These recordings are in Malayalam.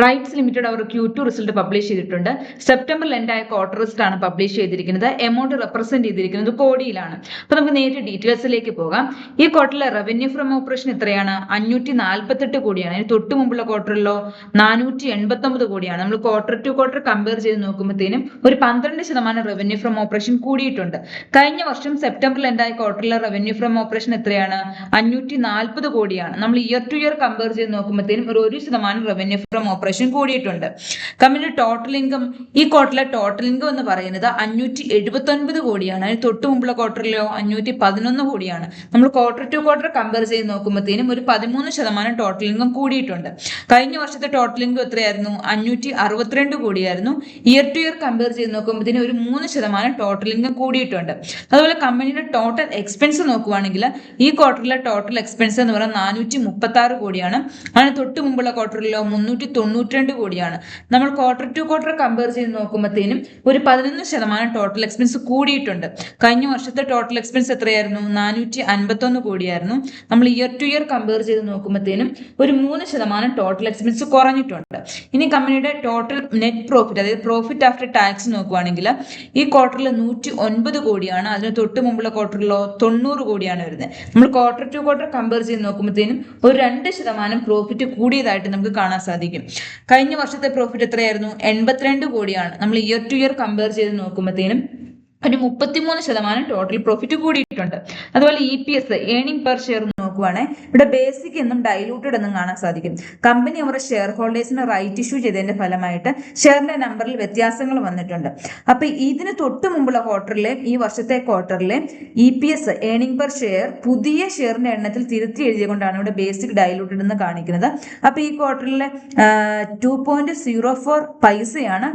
റൈറ്റ്സ് ലിമിറ്റഡ് അവർ Q2 റിസൾട്ട് പബ്ലിഷ് ചെയ്തിട്ടുണ്ട്. സെപ്റ്റംബറിൽ എൻഡായ ക്വാർട്ടർ റിസൾട്ട് ആണ് പബ്ലിഷ് ചെയ്തിരിക്കുന്നത്. എമൗണ്ട് റെപ്രസെന്റ് ചെയ്തിരിക്കുന്നത് കോടിയിലാണ്. അപ്പൊ നമുക്ക് നേരിട്ട് ഡീറ്റെയിൽസിലേക്ക് പോകാം. ഈ ക്വാർട്ടറിലെ റവന്യൂ ഫ്രം ഓപ്പറേഷൻ എത്രയാണ്? 548 കോടിയാണ്. അതിന് തൊട്ട് മുമ്പുള്ള ക്വാർട്ടറിലോ 489 കോടിയാണ്. നമ്മൾ ക്വാർട്ടർ ടു ക്വാർട്ടർ കമ്പയർ ചെയ്ത് നോക്കുമ്പോഴത്തേനും ഒരു 12% റവന്യൂ ഫ്രം ഓപ്പറേഷൻ കൂടിയിട്ടുണ്ട്. കഴിഞ്ഞ വർഷം സെപ്റ്റംബറിൽ എൻഡായ ക്വാർട്ടറിലെ റവന്യൂ ഫ്രം ഓപ്പറേഷൻ എത്രയാണ്? 540 കോടിയാണ്. നമ്മൾ ഇയർ ടു ഇയർ കമ്പയർ ചെയ്ത് നോക്കുമ്പോഴത്തേനും ഒരു 1% റവന്യൂ ഫ്രം ഓപ്പറേഷൻ കൂടിയിട്ടുണ്ട്. കമ്പനിയുടെ ടോട്ടൽ ഇൻകം, ഈ ക്വാർട്ടറിലെ ടോട്ടൽ ഇൻകം എന്ന് പറയുന്നത് 579 കോടിയാണ്. അതിന് തൊട്ട് മുമ്പുള്ള ക്വാർട്ടറിലോ 511 കോടിയാണ്. നമ്മൾ ക്വാർട്ടർ ടു ക്വാർട്ടർ കമ്പയർ ചെയ്ത് നോക്കുമ്പോഴത്തേനും ഒരു 13% ടോട്ടൽ ഇൻകം കൂടിയിട്ടുണ്ട്. കഴിഞ്ഞ വർഷത്തെ ടോട്ടൽ ഇൻകം എത്രയായിരുന്നു? 562 കോടിയായിരുന്നു. ഇയർ ടു ഇയർ കമ്പയർ ചെയ്ത് നോക്കുമ്പോഴത്തേനും ഒരു 3% ടോട്ടൽ ഇൻകം കൂടിയിട്ടുണ്ട്. അതുപോലെ കമ്പനിയുടെ ടോട്ടൽ എക്സ്പെൻസ് നോക്കുവാണെങ്കിൽ ഈ ക്വാർട്ടറിലെ ടോട്ടൽ എക്സ്പെൻസ് എന്ന് പറയുന്നത് 436 കോടിയാണ്. അതിന് തൊട്ട് മുമ്പുള്ള ക്വാർട്ടറിലോ 392 കോടിയാണ്. നമ്മൾ ക്വാർട്ടർ ടു ക്വാർട്ടർ കമ്പയർ ചെയ്ത് നോക്കുമ്പോഴത്തേനും ഒരു 11% ടോട്ടൽ എക്സ്പെൻസ് കൂടിയിട്ടുണ്ട്. കഴിഞ്ഞ വർഷത്തെ ടോട്ടൽ എക്സ്പെൻസ് എത്രയായിരുന്നു? 451 കോടിയായിരുന്നു. നമ്മൾ ഇയർ ടു ഇയർ കമ്പയർ ചെയ്ത് നോക്കുമ്പോഴത്തേനും ഒരു 3% ടോട്ടൽ എക്സ്പെൻസ് കുറഞ്ഞിട്ടുണ്ട്. ഇനി കമ്പനിയുടെ ടോട്ടൽ നെറ്റ് പ്രോഫിറ്റ്, അതായത് പ്രോഫിറ്റ് ആഫ്റ്റർ ടാക്സ് നോക്കുവാണെങ്കിൽ ഈ ക്വാർട്ടറിൽ 109 കോടിയാണ്. അതിന് തൊട്ട് മുമ്പുള്ള ക്വാർട്ടറിലോ 90 കോടിയാണ് വരുന്നത്. നമ്മൾ ക്വാർട്ടർ ടു ക്വാർട്ടർ കമ്പയർ ചെയ്ത് നോക്കുമ്പോഴത്തേനും ഒരു 2% പ്രോഫിറ്റ് കൂടിയതായിട്ട് നമുക്ക് കാണാൻ സാധിക്കും. കഴിഞ്ഞ വർഷത്തെ പ്രോഫിറ്റ് എത്രയായിരുന്നു? 82 കോടിയാണ്. നമ്മൾ ഇയർ ടു ഇയർ കമ്പയർ ചെയ്ത് നോക്കുമ്പോഴത്തേനും ഒരു 33% ടോട്ടൽ പ്രോഫിറ്റ് കൂടിയിട്ടുണ്ട്. അതുപോലെ EPS, ഏണിംഗ് പെർ ഷെയർ നോക്കുവാണെങ്കിൽ ഇവിടെ ബേസിക് എന്നും ഡൈലൂട്ടഡ് എന്നും കാണാൻ സാധിക്കും. കമ്പനി അവരുടെ ഷെയർ ഹോൾഡേഴ്സിന് റൈറ്റ് ഇഷ്യൂ ചെയ്തതിന്റെ ഫലമായിട്ട് ഷെയറിന്റെ നമ്പറിൽ വ്യത്യാസങ്ങൾ വന്നിട്ടുണ്ട്. അപ്പൊ ഇതിന് തൊട്ട് മുമ്പുള്ള ക്വാർട്ടറിലെ, ഈ വർഷത്തെ ക്വാർട്ടറിലെ EPS, ഏണിംഗ് പെർ ഷെയർ പുതിയ ഷെയറിന്റെ എണ്ണത്തിൽ തിരുത്തി എഴുതിയതുകൊണ്ടാണ് ഇവിടെ ബേസിക് ഡൈലൂട്ടഡ് എന്ന് കാണിക്കുന്നത്. അപ്പൊ ഈ ക്വാർട്ടറിലെ 2.04 പൈസയാണ്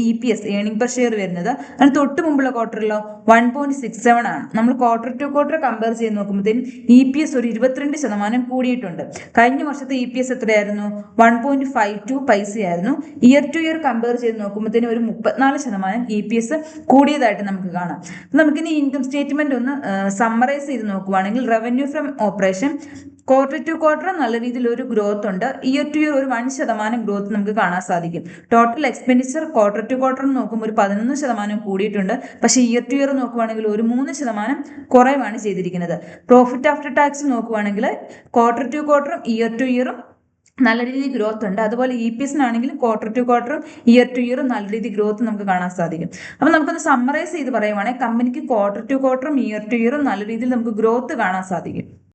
EPS, ഏണിംഗ് പെർ ഷെയർ വരുന്നത്. അതിന് തൊട്ട് മുമ്പുള്ള ക്വാർട്ടറിലോ 1.67 ആണ്. നമ്മൾ ക്വാർട്ടർ ടു ക്വാർട്ടർ കമ്പയർ ചെയ്ത് നോക്കുമ്പോഴത്തേനും EPS ഒരു 22% കൂടിയിട്ടുണ്ട്. കഴിഞ്ഞ വർഷത്തെ EPS എത്രയായിരുന്നു? 1.52 പൈസയായിരുന്നു. ഇയർ ടു ഇയർ കമ്പയർ ചെയ്ത് നോക്കുമ്പോഴത്തേനും ഒരു 34% EPS കൂടിയതായിട്ട് നമുക്ക് കാണാം. നമുക്കിനി ഇൻകം സ്റ്റേറ്റ്മെന്റ് ഒന്ന് സമ്മറൈസ് ചെയ്ത് നോക്കുവാണെങ്കിൽ revenue from operation quarter to quarter നല്ല രീതിയിൽ ഒരു ഗ്രോത്ത് ഉണ്ട്. ഇയർ ടു ഇയർ ഒരു 1% ഗ്രോത്ത് നമുക്ക് കാണാൻ സാധിക്കും. Total expenditure quarter to quarter നോക്കുമ്പോൾ ഒരു 11% കൂടിയിട്ടുണ്ട്. പക്ഷേ ഇയർ ടു ഇയർ നോക്കുവാണെങ്കിൽ ഒരു 3% കുറവാണ് ചെയ്തിരിക്കുന്നത്. പ്രോഫിറ്റ് ആഫ്റ്റർ ടാക്സ് നോക്കുവാണെങ്കിൽ ക്വാർട്ടർ ടു ക്വാർട്ടറും ഇയർ ടു ഇയറും നല്ല രീതിയിൽ ഗ്രോത്ത് ഉണ്ട്. അതുപോലെ EPSനാണെങ്കിലും ക്വാർട്ടർ ടു ക്വാർട്ടറും ഇയർ ടു ഇയറും നല്ല രീതിയിൽ ഗ്രോത്ത് നമുക്ക് കാണാൻ സാധിക്കും. അപ്പോൾ നമുക്കൊന്ന് സമ്മറൈസ് ചെയ്ത് പറയുവാണെങ്കിൽ കമ്പനിക്ക് ക്വാർട്ടർ ടു ക്വാർട്ടറും ഇയർ ടു ഇയറും നല്ല രീതിയിൽ നമുക്ക് ഗ്രോത്ത് കാണാൻ സാധിക്കും.